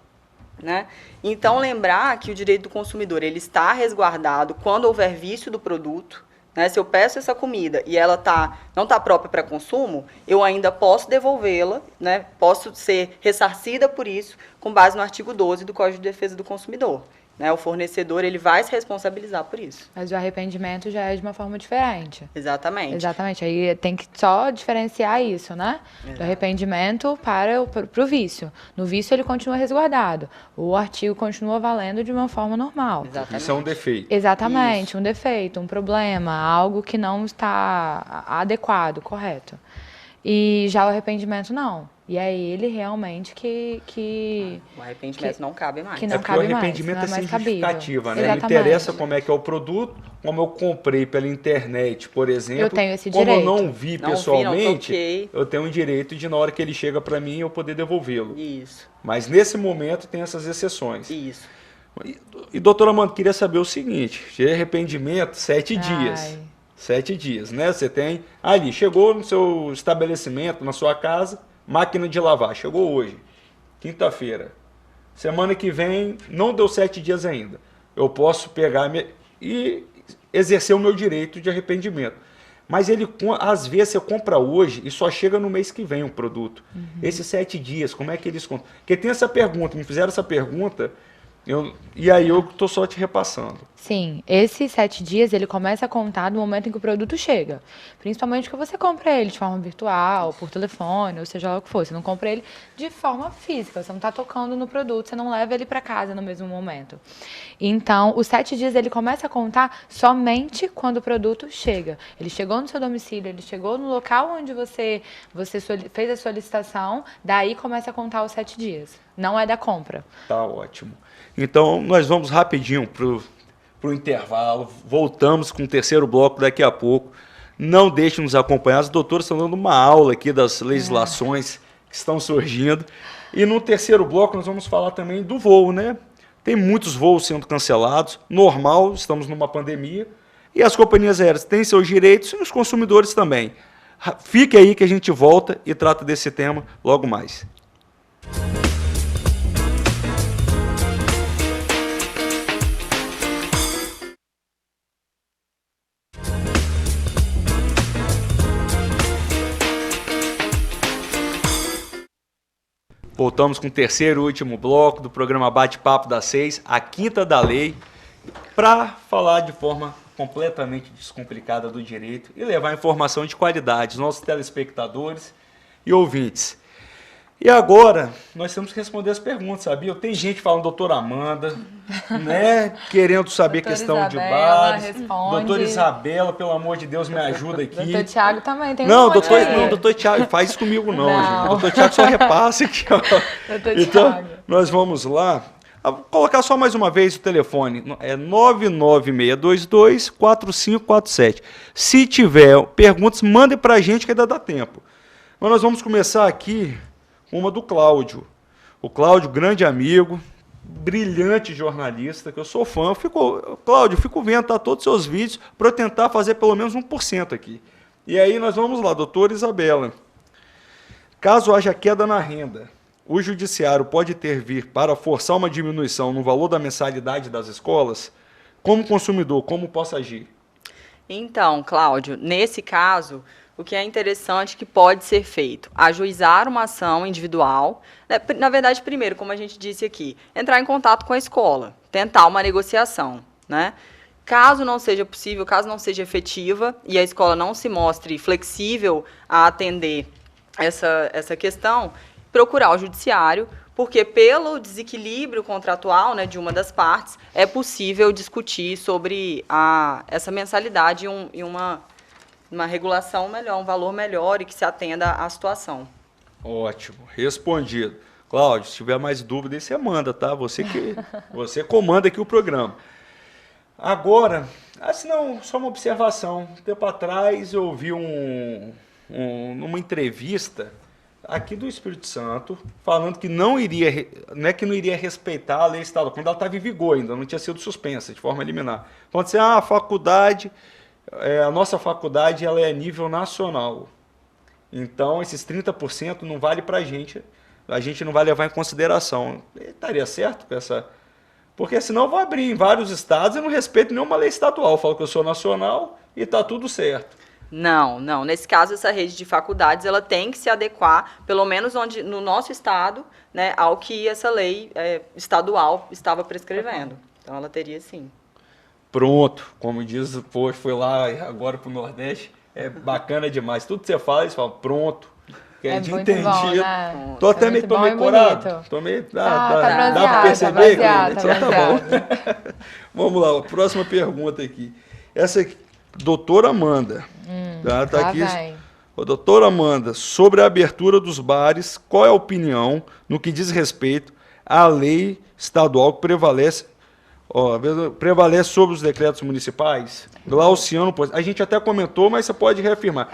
né? Então, lembrar que o direito do consumidor ele está resguardado quando houver vício do produto, né? Se eu peço essa comida e ela não está própria para consumo, eu ainda posso devolvê-la, né? Posso ser ressarcida por isso, com base no artigo 12 do Código de Defesa do Consumidor. Né? O fornecedor ele vai se responsabilizar por isso. Mas o arrependimento já é de uma forma diferente. Exatamente. Exatamente. Aí tem que só diferenciar isso, né? Do arrependimento para o vício. No vício ele continua resguardado. O artigo continua valendo de uma forma normal. Exatamente. Isso é um defeito. Exatamente. Isso. Um defeito, um problema, algo que não está adequado, correto. E já o arrependimento não. E é ele realmente que o arrependimento não cabe mais. Que não porque cabe o arrependimento mais, é sem justificativa, né? Exatamente. Não interessa como é que é o produto, como eu comprei pela internet, por exemplo. Eu tenho esse como direito. eu não vi pessoalmente, não eu tenho o direito de, na hora que ele chega para mim, eu poder devolvê-lo. Isso. Mas nesse momento tem essas exceções. Isso. E doutora Amanda, queria saber o seguinte, de arrependimento, 7 dias. 7 dias, né? Você tem ali, chegou no seu estabelecimento, na sua casa, máquina de lavar, chegou hoje, quinta-feira. Semana que vem, não deu 7 dias ainda. Eu posso pegar e exercer o meu direito de arrependimento. Mas ele, às vezes, você compra hoje e só chega no mês que vem o produto. Esses 7 dias, como é que eles contam? Porque tem essa pergunta, me fizeram essa pergunta... E aí eu estou só te repassando. Sim, esses 7 dias ele começa a contar do momento em que o produto chega. Principalmente que você compra ele de forma virtual, por telefone, ou seja lá o que for. Você não compra ele de forma física, você não está tocando no produto, você não leva ele para casa no mesmo momento. Então, os 7 dias ele começa a contar somente quando o produto chega. Ele chegou no seu domicílio, ele chegou no local onde você fez a solicitação, daí começa a contar os 7 dias. Não é da compra. Tá ótimo. Então, nós vamos rapidinho para para o intervalo. Voltamos com o terceiro bloco daqui a pouco. Não deixe de nos acompanhar. Os doutores estão dando uma aula aqui das legislações que estão surgindo. E no terceiro bloco nós vamos falar também do voo, né? Tem muitos voos sendo cancelados. Normal, estamos numa pandemia. E as companhias aéreas têm seus direitos e os consumidores também. Fique aí que a gente volta e trata desse tema logo mais. Voltamos com o terceiro e último bloco do programa Bate-Papo das 6, a quinta da lei, para falar de forma completamente descomplicada do direito e levar informação de qualidade aos nossos telespectadores e ouvintes. E agora, nós temos que responder as perguntas, sabia? Tem gente falando doutora Amanda, né? Querendo saber questão de bares. Doutora Isabela, pelo amor de Deus, me ajuda aqui. Doutor Tiago também tem doutor Tiago, faz isso comigo não, gente. Doutor Tiago só repassa aqui, ó. Então, nós vamos lá. Vou colocar só mais uma vez o telefone, é 99622-4547. Se tiver perguntas, mandem para a gente que ainda dá tempo. Mas nós vamos começar aqui com uma do Cláudio. O Cláudio, grande amigo, brilhante jornalista, que eu sou fã. Cláudio, fico vendo todos os seus vídeos para eu tentar fazer pelo menos 1% aqui. E aí nós vamos lá, doutora Isabela. Caso haja queda na renda, o judiciário pode intervir para forçar uma diminuição no valor da mensalidade das escolas? Como consumidor, como posso agir? Então, Cláudio, nesse caso, o que é interessante que pode ser feito? Ajuizar uma ação individual. Na verdade, primeiro, como a gente disse aqui, entrar em contato com a escola, tentar uma negociação, né? Caso não seja possível, caso não seja efetiva e a escola não se mostre flexível a atender essa questão, procurar o judiciário, porque pelo desequilíbrio contratual, né, de uma das partes, é possível discutir sobre essa mensalidade e uma regulação melhor, um valor melhor e que se atenda à situação. Ótimo, respondido. Cláudio, se tiver mais dúvidas, você manda, tá? Você comanda aqui o programa. Agora, não, só uma observação. Um tempo atrás eu ouvi numa entrevista aqui do Espírito Santo, falando que não iria respeitar a lei estadual, quando ela estava em vigor ainda, não tinha sido suspensa de forma liminar. Falando assim, a nossa faculdade ela é a nível nacional. Então, esses 30% não vale para a gente não vai levar em consideração. Estaria certo com essa... Porque senão eu vou abrir em vários estados e não respeito nenhuma lei estadual. Eu falo que eu sou nacional e está tudo certo. Não. Nesse caso, essa rede de faculdades ela tem que se adequar, pelo menos no nosso estado, né, ao que essa lei estadual estava prescrevendo. Então, ela teria sim. Pronto, como diz, foi lá agora para o Nordeste, é bacana demais. Tudo que você fala, eles falam, pronto, que é de entendido. Bom, né? Tô até meio corado. Dá para perceber? Tá bom. Vamos lá, a próxima pergunta aqui. Essa aqui, doutora Amanda. Tá aqui. Doutora Amanda, sobre a abertura dos bares, qual é a opinião no que diz respeito à lei estadual que prevalece sobre os decretos municipais? Glauciano, a gente até comentou, mas você pode reafirmar.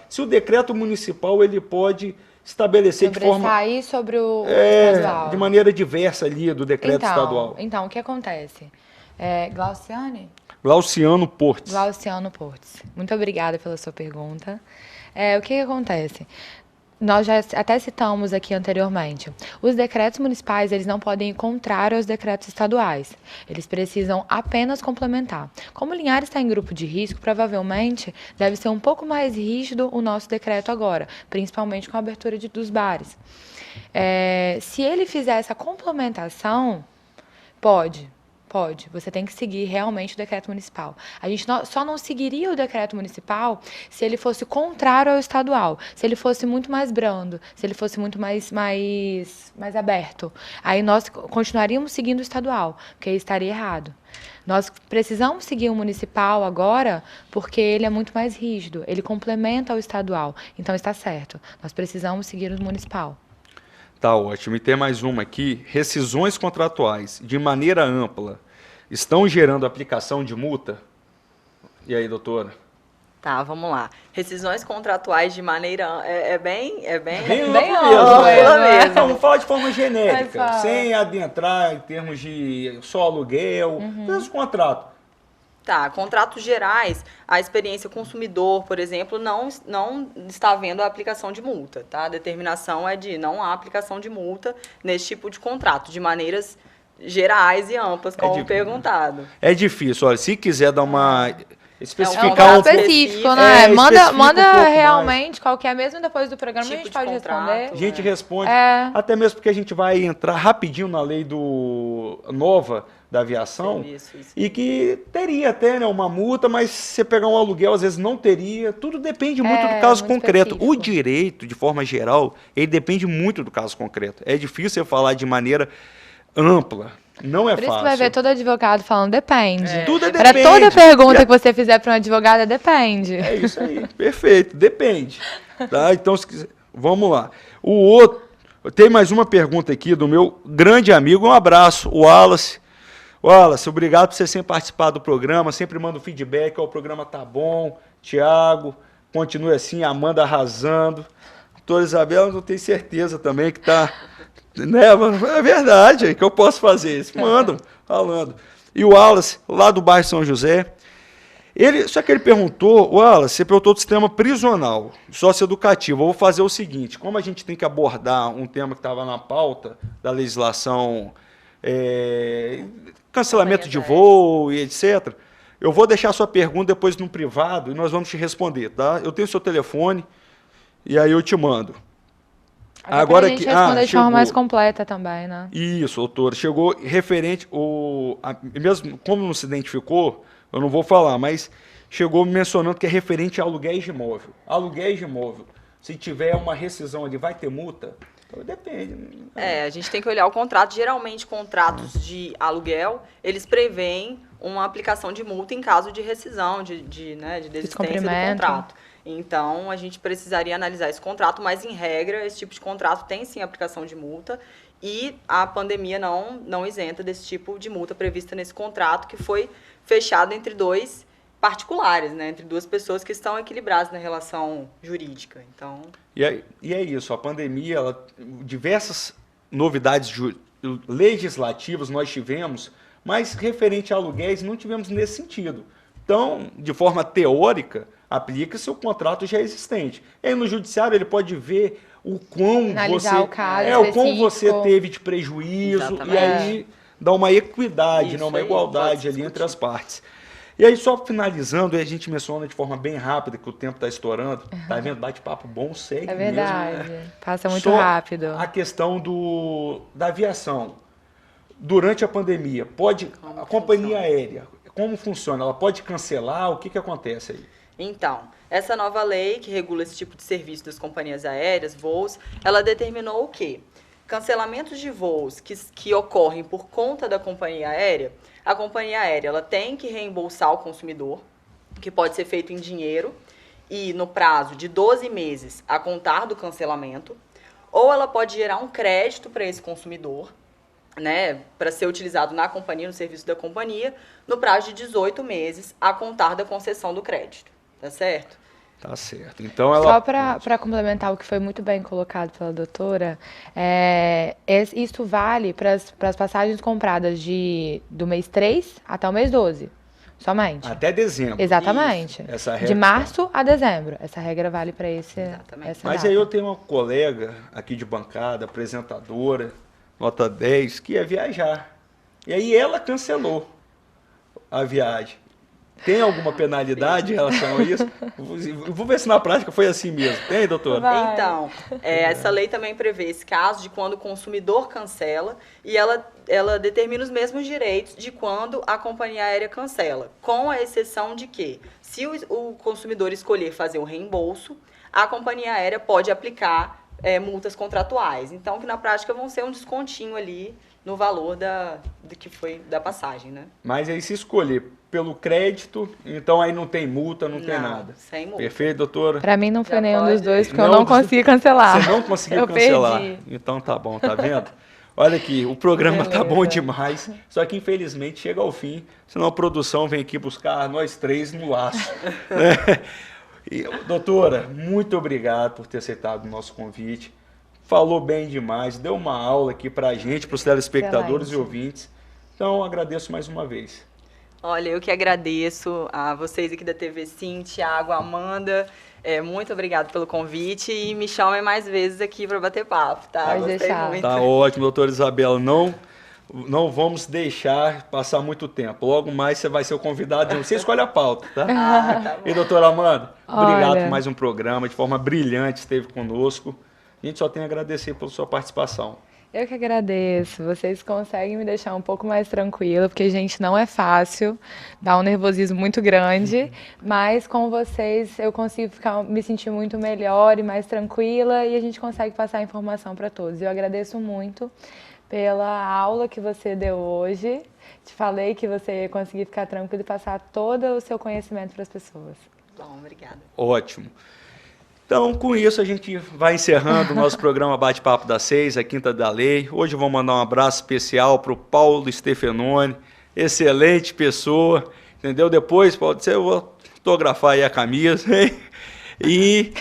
Se o decreto municipal ele pode estabelecer de forma... sobre o estadual. De maneira diversa ali do decreto estadual. Então, o que acontece? Glauciano Portes. Muito obrigada pela sua pergunta. O que acontece? Nós já até citamos aqui anteriormente. Os decretos municipais, eles não podem ir contrário aos decretos estaduais. Eles precisam apenas complementar. Como Linhares está em grupo de risco, provavelmente deve ser um pouco mais rígido o nosso decreto agora, principalmente com a abertura dos bares. Se ele fizer essa complementação, pode. Você tem que seguir realmente o decreto municipal. A gente só não seguiria o decreto municipal se ele fosse contrário ao estadual, se ele fosse muito mais brando, se ele fosse muito mais aberto. Aí nós continuaríamos seguindo o estadual, porque aí estaria errado. Nós precisamos seguir o municipal agora porque ele é muito mais rígido, ele complementa o estadual, então está certo. Nós precisamos seguir o municipal. Tá ótimo. E tem mais uma aqui. Rescisões contratuais de maneira ampla estão gerando aplicação de multa? E aí, doutora? Tá, vamos lá. Rescisões contratuais de maneira... bem amplo mesmo. Vamos falar de forma genérica, sem adentrar em termos de só aluguel, os contratos. Tá, contratos gerais, a experiência consumidor, por exemplo, não está havendo a aplicação de multa, tá? A determinação é de não há aplicação de multa nesse tipo de contrato, de maneiras gerais e amplas, como perguntado. É difícil, olha, se quiser dar uma... especificar específico, né? Manda realmente qualquer, mesmo depois do programa, tipo a gente pode responder. A gente responde, até mesmo porque a gente vai entrar rapidinho na lei nova da aviação, isso. E que teria até, né, uma multa, mas se você pegar um aluguel, às vezes não teria. Tudo depende muito do caso concreto. Específico. O direito, de forma geral, ele depende muito do caso concreto. É difícil você falar de maneira ampla. Não é Por fácil. isso que vai ver todo advogado falando depende. Tudo depende. Para toda pergunta que você fizer para um advogado, depende. É isso aí, perfeito, depende. Tá? Então, se quiser, vamos lá. Tem mais uma pergunta aqui do meu grande amigo, um abraço, o Wallace. Wallace, obrigado por você sempre participar do programa, sempre manda um feedback, o programa tá bom, Tiago, continue assim, Amanda arrasando. Doutora Isabela, eu tenho certeza também que tá... Né, mano? É verdade, é que eu posso fazer. Eles mandam, falando. E o Wallace, lá do bairro São José, só que ele perguntou, Wallace, você perguntou do sistema prisional, socioeducativo. Eu vou fazer o seguinte, como a gente tem que abordar um tema que estava na pauta da legislação, cancelamento de voo e etc., eu vou deixar a sua pergunta depois no privado e nós vamos te responder, tá? Eu tenho o seu telefone e aí eu te mando. Agora a gente responder de forma mais completa também, né? Isso, doutor. Chegou referente, mesmo como não se identificou, eu não vou falar, mas chegou mencionando que é referente a aluguéis de imóvel. Aluguéis de imóvel. Se tiver uma rescisão ali, vai ter multa? Então, depende. A gente tem que olhar o contrato. Geralmente, contratos de aluguel, eles preveem uma aplicação de multa em caso de rescisão, de desistência do contrato. Então, a gente precisaria analisar esse contrato, mas, em regra, esse tipo de contrato tem, sim, aplicação de multa e a pandemia não isenta desse tipo de multa prevista nesse contrato, que foi fechado entre dois particulares, né? Entre duas pessoas que estão equilibradas na relação jurídica. Então... E é isso, a pandemia, diversas novidades legislativas nós tivemos, mas referente a aluguéis não tivemos nesse sentido. Então, de forma teórica, aplica-se o contrato já existente. Aí no judiciário ele pode ver o quão você teve de prejuízo. Exatamente. E aí dá uma equidade, uma igualdade ali entre as partes. E aí, só finalizando, a gente menciona de forma bem rápida, que o tempo está estourando. Tá vendo? Bate-papo bom, segue mesmo. É verdade, né? Passa muito rápido. A questão da aviação. Durante a pandemia, a companhia aérea, como funciona? Ela pode cancelar? O que acontece aí? Então, essa nova lei que regula esse tipo de serviço das companhias aéreas, voos, ela determinou o quê? Cancelamentos de voos que ocorrem por conta da companhia aérea, a companhia aérea ela tem que reembolsar o consumidor, que pode ser feito em dinheiro e no prazo de 12 meses a contar do cancelamento, ou ela pode gerar um crédito para esse consumidor, né, para ser utilizado na companhia, no serviço da companhia, no prazo de 18 meses a contar da concessão do crédito. Tá certo? Tá certo. Então Só para complementar o que foi muito bem colocado pela doutora, isso vale para as passagens compradas do mês 3 até o mês 12, somente. Até dezembro. Exatamente. Essa regra, de março a dezembro. Essa regra vale para essa Mas data. aí eu tenho uma colega aqui de bancada, apresentadora, nota 10, que ia viajar. E aí ela cancelou a viagem. Tem alguma penalidade em relação a isso? Vou ver se na prática foi assim mesmo. Tem, doutora? Vai. Então, essa lei também prevê esse caso de quando o consumidor cancela e ela determina os mesmos direitos de quando a companhia aérea cancela, com a exceção de que, se o consumidor escolher fazer o reembolso, a companhia aérea pode aplicar multas contratuais. Então, que na prática vão ser um descontinho ali no valor que foi da passagem, né? Mas aí se escolher pelo crédito, então aí não tem multa, não tem nada. Sem multa. Perfeito, doutora? Para mim não foi nenhum dos dois, porque eu não consegui cancelar. Você não conseguiu cancelar. Perdi. Então tá bom, tá vendo? Olha aqui, o programa tá bom demais, só que infelizmente chega ao fim, senão a produção vem aqui buscar nós três no laço. Né? E, doutora, muito obrigado por ter aceitado o nosso convite. Falou bem demais, deu uma aula aqui pra gente, pros telespectadores e ouvintes. Então, agradeço mais uma vez. Olha, eu que agradeço a vocês aqui da TV Sim, Tiago, Amanda. Muito obrigado pelo convite e me chamem mais vezes aqui para bater papo, tá? Pode deixar. Muito. Tá ótimo, doutora Isabela. Não vamos deixar passar muito tempo. Logo mais você vai ser o convidado. Você escolhe a pauta, tá? Tá bom. E doutora Amanda, obrigado Olha, por mais um programa. De forma brilhante esteve conosco. A gente só tem a agradecer pela sua participação. eu que agradeço. Vocês conseguem me deixar um pouco mais tranquila, porque, gente, não é fácil, dá um nervosismo muito grande, mas com vocês eu consigo me sentir muito melhor e mais tranquila e a gente consegue passar a informação para todos. Eu agradeço muito pela aula que você deu hoje. Te falei que você ia conseguir ficar tranquilo e passar todo o seu conhecimento para as pessoas. Bom, obrigada. Ótimo. Então, com isso, a gente vai encerrando o nosso programa Bate-Papo das 6, a Quinta da Lei. Hoje eu vou mandar um abraço especial para o Paulo Stefanoni, excelente pessoa, entendeu? Depois, pode ser, eu vou fotografar aí a camisa, hein? E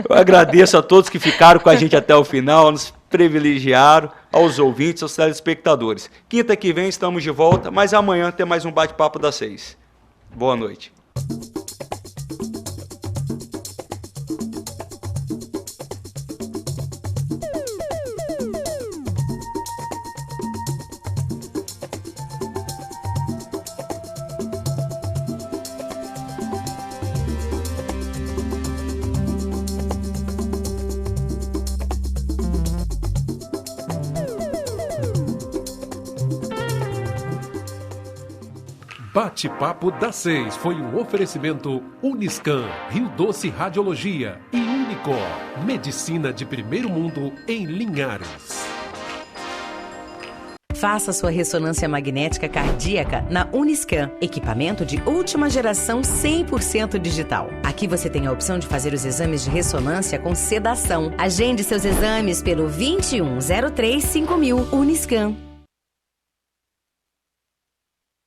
eu agradeço a todos que ficaram com a gente até o final, nos privilegiaram, aos ouvintes, aos telespectadores. Quinta que vem estamos de volta, mas amanhã tem mais um Bate-Papo das 6. Boa noite. Bate-Papo das 6 foi um oferecimento Uniscan, Rio Doce Radiologia e Unicor, Medicina de Primeiro Mundo em Linhares. Faça sua ressonância magnética cardíaca na Uniscan, equipamento de última geração 100% digital. Aqui você tem a opção de fazer os exames de ressonância com sedação. Agende seus exames pelo 2103 5000 Uniscan.